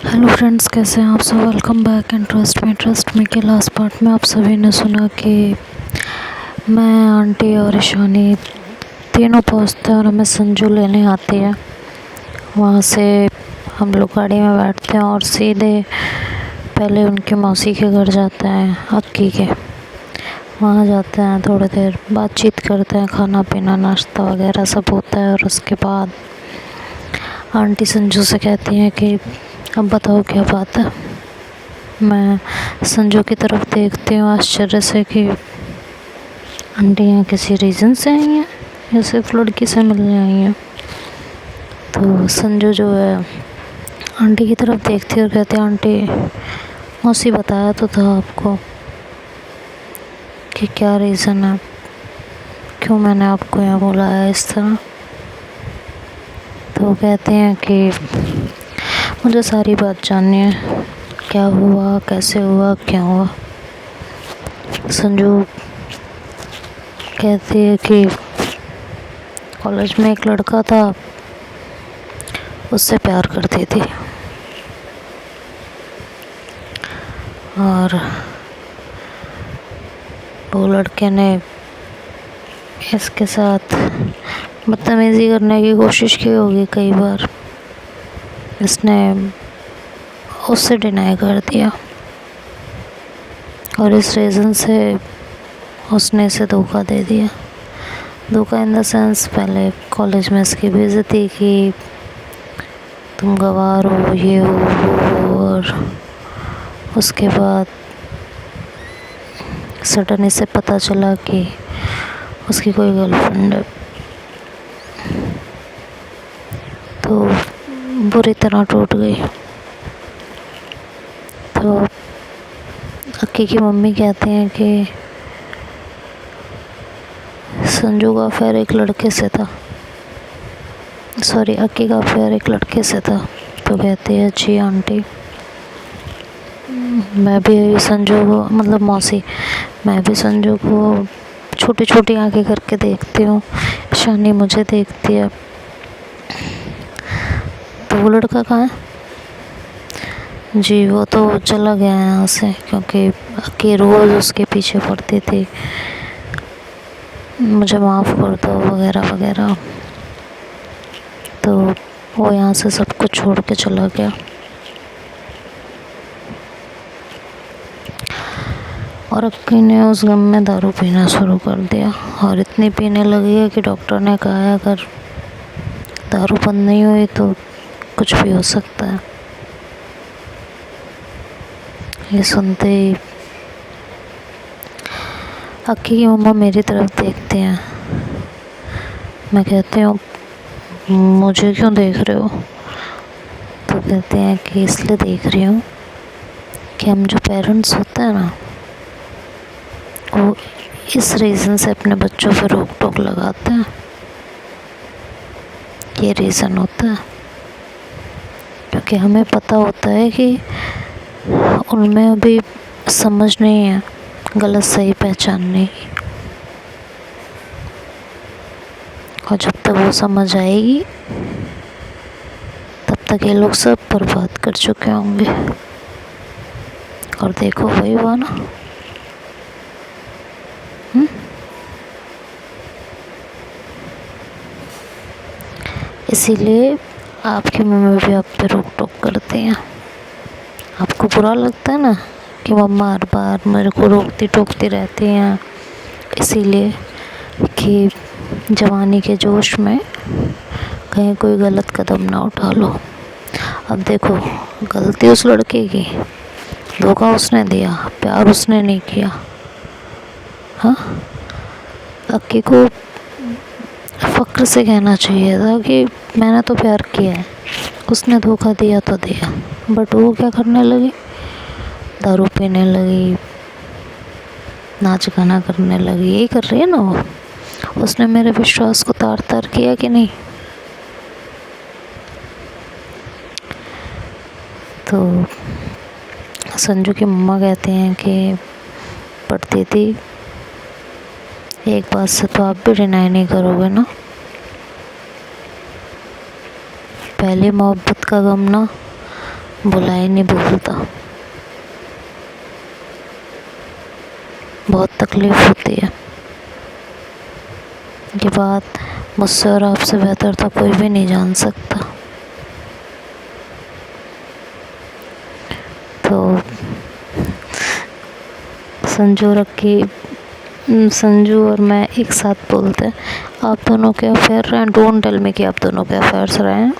Hello friends, कैसे हैं आप सब। वेलकम बैक एंड ट्रस्ट में के लास्ट पार्ट में आप सभी ने सुना कि मैं, आंटी और ईशानी तीनों पहुंचते हैं और हमें संजू लेने आती है। वहाँ से हम लोग गाड़ी में बैठते हैं और सीधे पहले उनकी मौसी के घर जाते हैं, अक्की के। वहाँ जाते हैं, थोड़ी देर बातचीत करते हैं, खाना पीना नाश्ता वगैरह सब होता है। और उसके बाद आंटी संजू से कहती हैं कि अब बताओ क्या बात है। मैं संजू की तरफ देखती हूँ आश्चर्य से कि आंटी यहाँ किसी रीज़न से आई हैं या सिर्फ लड़की से मिलने आई हैं। तो संजू जो है आंटी की तरफ देखती है और कहती है, आंटी मौसी बताया तो था आपको कि क्या रीज़न है, क्यों मैंने आपको यहाँ बुलाया इस तरह। तो कहते हैं कि मुझे सारी बात जाननी है, क्या हुआ, कैसे हुआ, क्या हुआ। संजू कहती है कि कॉलेज में एक लड़का था, उससे प्यार करती थी और वो लड़के ने इसके साथ बदतमीज़ी करने की कोशिश की होगी कई बार। इसने उससे डिनाई कर दिया और इस रीज़न से उसने इसे धोखा दे दिया। धोखा इन द सेंस, पहले कॉलेज में इसकी बेइज्जती की, तुम गवार हो, ये हो वो हो। और उसके बाद सडन इसे पता चला कि उसकी कोई गर्लफ्रेंड है, तो बुरी तरह टूट गई। तो अक्की की मम्मी कहती हैं कि संजू का अफेयर एक लड़के से था, सॉरी अक्की का अफेयर एक लड़के से था। तो कहती है, जी आंटी, मैं भी संजू को, मतलब मौसी, मैं भी संजू को छोटी छोटी आंखें करके देखती हूँ, ईशानी मुझे देखती है। तो वो लड़का कहाँ है? जी वो तो चला गया है यहाँ से, क्योंकि अक्की रोज़ उसके पीछे पड़ती थी, मुझे माफ़ कर दो वगैरह वगैरह। तो वो यहाँ से सब कुछ छोड़ के चला गया। और अक्की ने उस गम में दारू पीना शुरू कर दिया और इतनी पीने लगी है कि डॉक्टर ने कहा है अगर दारू बंद नहीं हुई तो कुछ भी हो सकता है। ये सुनते ही अक्की की मम्मा मेरी तरफ देखते हैं। मैं कहती हूँ, मुझे क्यों देख रहे हो? तो कहते हैं कि इसलिए देख रही हूँ कि हम जो पेरेंट्स होते हैं ना, वो इस रीज़न से अपने बच्चों पर रोक टोक लगाते हैं। ये रीज़न होता है क्योंकि हमें पता होता है कि उनमें अभी समझ नहीं है गलत सही पहचानने की, और जब तक वो समझ आएगी तब तक ये लोग सब बर्बाद कर चुके होंगे। और देखो वही हुआ ना। इसीलिए आपकी मम्मी भी आप पे रोक टोक करती हैं। आपको बुरा लगता है ना कि मम्मा हर बार मेरे को रोकती टोकती रहती हैं, इसीलिए कि जवानी के जोश में कहीं कोई गलत कदम ना उठा लो। अब देखो, गलती उस लड़के की, धोखा उसने दिया, प्यार उसने नहीं किया। हाँ, अक्की को फ़क्र से कहना चाहिए था कि मैंने तो प्यार किया है, उसने धोखा दिया तो दिया। बट वो क्या करने लगी? दारू पीने लगी, नाच गाना करने लगी। यही कर रही है ना वो। उसने मेरे विश्वास को तार तार किया कि नहीं? तो संजू की मम्मा कहती हैं कि पढ़ती थी, एक बात से तो आप भी डिनाई नहीं करोगे ना, पहली मोहब्बत का गम ना बुलाए नहीं बोलता। बहुत तकलीफ़ होती है। ये बात मुझसे और आपसे बेहतर तो कोई भी नहीं जान सकता। तो संजू और मैं एक साथ बोलते हैं, आप दोनों के अफेयर रहे हैं, डोंट टेल मी कि आप दोनों के अफेयर्स रहे हैं।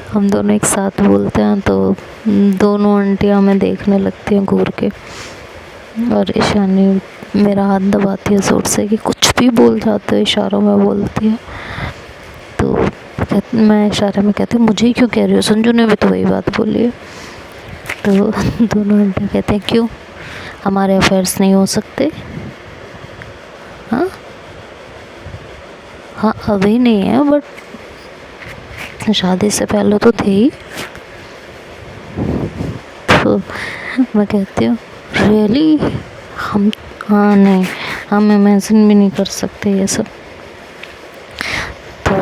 हम दोनों एक साथ बोलते हैं तो दोनों आंटियाँ हमें देखने लगती हैं घूर के, और ईशानी मेरा हाथ दबाती है जोर से कि कुछ भी बोल जाते हो, इशारों में बोलती है। तो मैं इशारे में कहती हूँ मुझे ही क्यों कह रही हो, संजू ने भी तो वही बात बोली है। तो दोनों आंटियाँ कहते हैं क्यों, हमारे अफेयर्स नहीं हो सकते? हाँ हाँ, अभी नहीं है बट शादी से पहले तो थे ही। तो मैं कहती हूँ रियली, हम हाँ नहीं, हम इमेजिन भी नहीं कर सकते ये सब। तो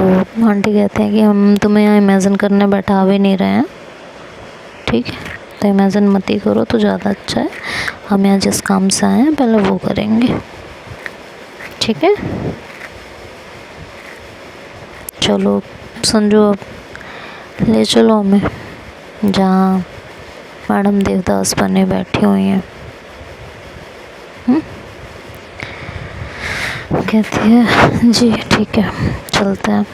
आंटी कहते हैं कि हम तुम्हें यहाँ इमेजिन करने बैठा भी नहीं रहे हैं, ठीक है, तो इमेजिन मत ही करो तो ज़्यादा अच्छा है। हम यहाँ जिस काम से आए हैं पहले वो करेंगे, ठीक है। चलो संजू, अब ले चलो हमें जहाँ मैडम देवदास बने बैठी हुई हैं। कहती है जी ठीक है चलते हैं,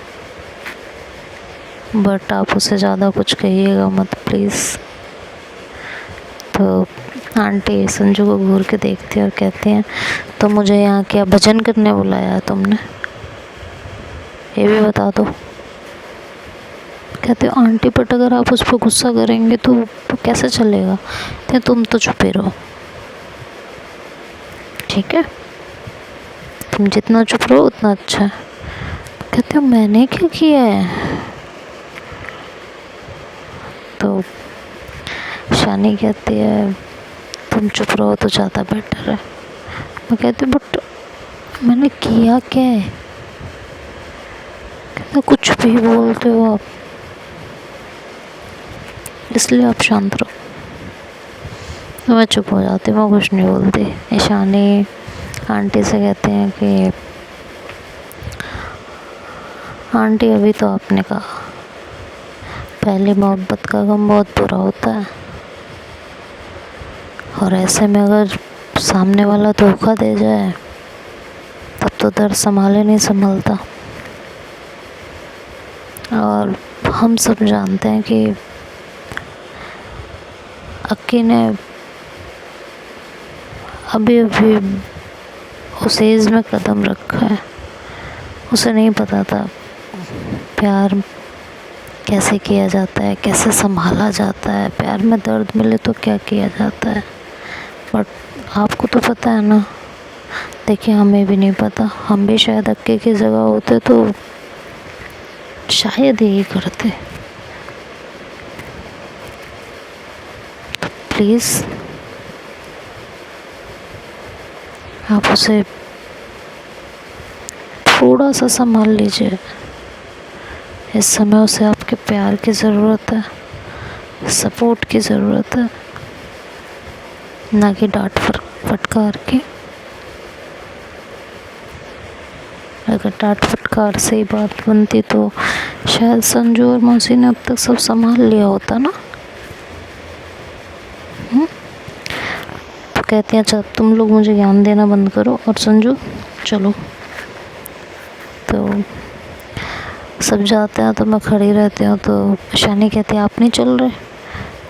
बट आप उसे ज़्यादा कुछ कहिएगा मत प्लीज़। तो आंटी संजू को घूर के देखती है और कहती हैं तो मुझे यहाँ क्या भजन करने बुलाया है तुमने, ये भी बता दो। कहते हो आंटी बट अगर आप उस पर गुस्सा करेंगे तो कैसे चलेगा, तो तुम तो चुप ही रहो, ठीक है, तुम जितना चुप रहो उतना अच्छा है। कहते हो मैंने क्या किया है? तो शानी कहती है तुम चुप रहो तो ज़्यादा बेटर है। मैं कहती हूँ बट मैंने किया क्या है? कहते कुछ भी बोलते हो आप, इसलिए आप शांत रहो। तो मैं चुप हो जाती हूँ, मैं कुछ नहीं बोलती। ईशानी आंटी से कहते हैं कि आंटी अभी तो आपने कहा पहली मोहब्बत का गम बहुत बुरा होता है, और ऐसे में अगर सामने वाला धोखा दे जाए तब तो दर्द संभाले नहीं संभलता। और हम सब जानते हैं कि अक्की ने अभी अभी उस एज में कदम रखा है, उसे नहीं पता था प्यार कैसे किया जाता है, कैसे संभाला जाता है, प्यार में दर्द मिले तो क्या किया जाता है। बट आपको तो पता है ना। देखिए हमें भी नहीं पता, हम भी शायद अक्के की जगह होते तो शायद यही करते। तो प्लीज़ आप उसे थोड़ा सा संभाल लीजिए, इस समय उसे आपके प्यार की ज़रूरत है, सपोर्ट की ज़रूरत है, ना कि डांट फटकार की। अगर डांट फटकार से ही बात बनती तो शायद संजू और मौसी ने अब तक सब संभाल लिया होता ना। तो कहती हैं अच्छा तुम लोग मुझे ज्ञान देना बंद करो और संजू चलो। तो सब जाते हैं तो मैं खड़ी रहती हूँ। तो शानी कहती है आप नहीं चल रहे?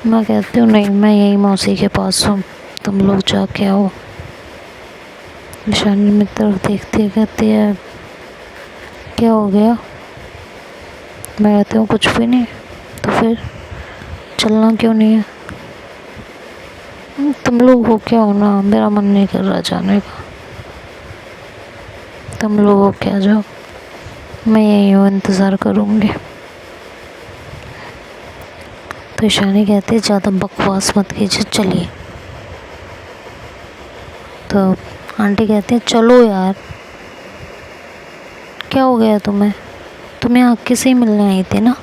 मैं कहती हूँ नहीं, मैं यही मौसी के पास हूँ, तुम लोग जाके आओ। शानी मेरी तरफ देखती है, कहती है क्या हो गया? मैं कहती हूँ कुछ भी नहीं। तो फिर चलना क्यों नहीं है? तुम लोग हो क्या हो ना, मेरा मन नहीं कर रहा जाने का, तुम लोग हो क्या जाओ, मैं यहीं हूँ इंतज़ार करूँगी। तो ईशानी कहती है ज़्यादा बकवास मत कीजिए चलिए। तो आंटी कहती है चलो यार, क्या हो गया तुम्हें, तुम यहाँ किसी मिलने आई थी ना,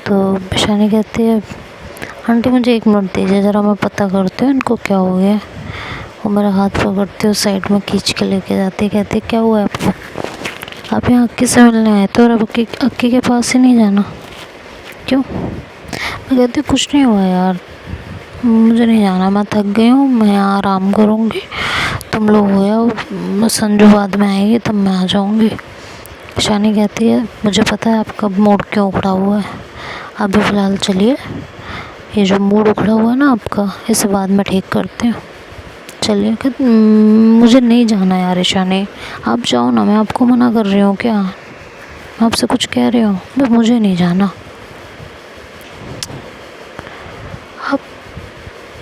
तो ईशानी कहती है आंटी मुझे 1 मिनट दीजिए ज़रा, मैं पता करती हूँ इनको क्या हो गया। वो मेरा हाथ पकड़ती हूँ, साइड में खींच के लेके जाती है, कहती है क्या हुआ है आपको? आप यहाँ अक्की से मिलने आए थे और अब अक्की के पास ही नहीं जाना, क्यों? मैं कहती हूँ कुछ नहीं हुआ यार, मुझे नहीं जाना, मैं थक गई हूँ, मैं यहाँ आराम करूँगी, तुम लोग हो जाओ, संजू बाद में आएगी तब मैं आ जाऊँगी। ईशानी कहती है मुझे पता है आपका मूड क्यों उखड़ा हुआ है, अभी फ़िलहाल चलिए, ये जो मूड उखड़ा हुआ है ना आपका, इसे बाद में ठीक करते हैं, चलिए। मुझे नहीं जाना यार ईशानी, आप जाओ ना, मैं आपको मना कर रही हूँ क्या? मैं आपसे कुछ कह रही हूँ, बस मुझे नहीं जाना।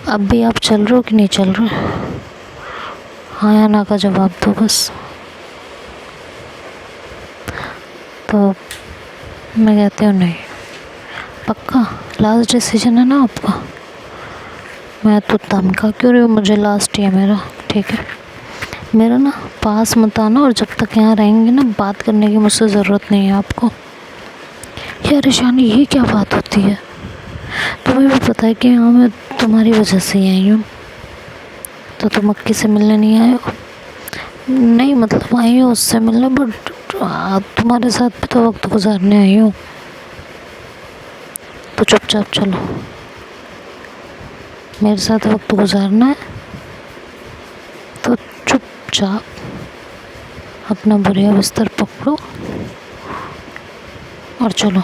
अब भी आप चल रहे हो कि नहीं चल रहे? हाँ या ना का जवाब दो बस। तो मैं कहती हूँ नहीं, पक्का लास्ट डिसीजन है ना आपका? मैं तो धमका क्यों रही हूँ, मुझे लास्ट ही है मेरा, ठीक है? मेरा ना पास मत आना, और जब तक यहाँ रहेंगे ना बात करने की मुझसे ज़रूरत नहीं है आपको। यार ईशानी ये क्या बात होती है? तुम्हें भी पता है कि यहाँ मैं तुम्हारी वजह से ही आई हूँ, तो तुम अक्की से मिलने नहीं आए हो? नहीं मतलब आई हूँ उससे मिलने, बट तुम्हारे साथ भी तो वक्त गुजारने आई हूँ, तो चुपचाप चलो, मेरे साथ वक्त गुजारना है तो चुपचाप अपना बढ़िया बिस्तर पकड़ो और चलो।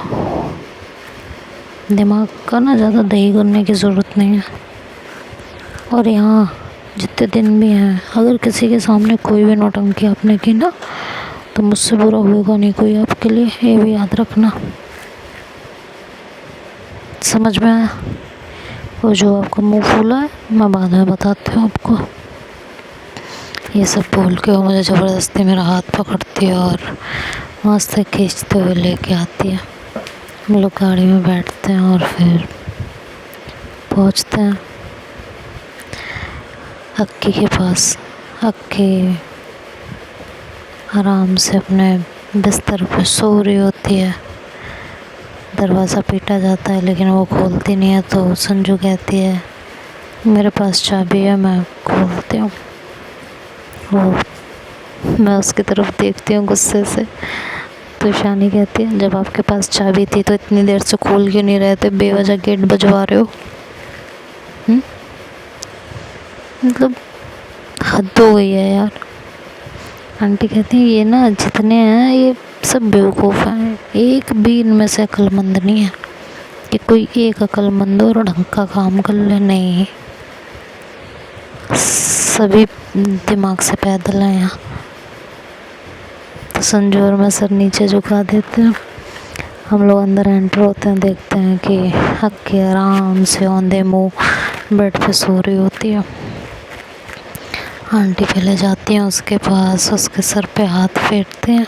दिमाग का ना ज़्यादा दही करने की ज़रूरत नहीं है। और यहाँ जितने दिन भी हैं, अगर किसी के सामने कोई भी नौटंकी आपने की ना, तो मुझसे बुरा होगा नहीं कोई आपके लिए, ये भी याद रखना। समझ में आया? वो जो आपका मुंह फूला है मैं बाद में बताती हूँ आपको। ये सब बोल के वो मुझे ज़बरदस्ती मेरा हाथ पकड़ती है और मस्त खींचते हुए लेके आती है। हम लोग गाड़ी में बैठते हैं और फिर पहुँचते हैं अक्की के पास। अक्की आराम से अपने बिस्तर पर सो रही होती है। दरवाज़ा पीटा जाता है लेकिन वो खोलती नहीं है, तो संजू कहती है मेरे पास चाबी है, मैं खोलती हूँ। वो मैं उसकी तरफ देखती हूँ गुस्से से, तो ईशानी कहती है जब आपके पास चाबी थी तो इतनी देर से खोल क्यों नहीं रहे थे, बेवजह गेट बजवा रहे हो? मतलब हद हो गई है यार। आंटी कहती है ये ना जितने हैं ये सब बेवकूफ़ हैं, एक भी इनमें से अक्लमंद नहीं है कि कोई एक अक्लमंद और ढंग का काम कर ले, नहीं, सभी दिमाग से पैदल हैं यहाँ। तो संजू और मैं सर नीचे झुका देते हैं। हम लोग अंदर एंटर होते हैं, देखते हैं कि अक्की आराम से औंधे मुँह बेड पे सो रही होती है। आंटी पहले जाती हैं उसके पास, उसके सर पे हाथ फेरते हैं।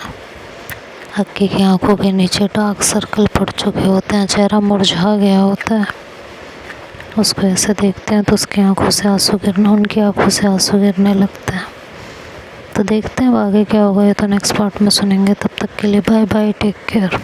अक्की की आंखों के नीचे डार्क सर्कल पड़ चुके होते हैं, चेहरा मुरझा गया होता है। उसको ऐसे देखते हैं तो उसकी आंखों से आंसू गिरना, उनकी आंखों से आंसू गिरने लगते हैं। तो देखते हैं आगे क्या होगा, ये तो नेक्स्ट पार्ट में सुनेंगे। तब तक के लिए बाय बाय, टेक केयर।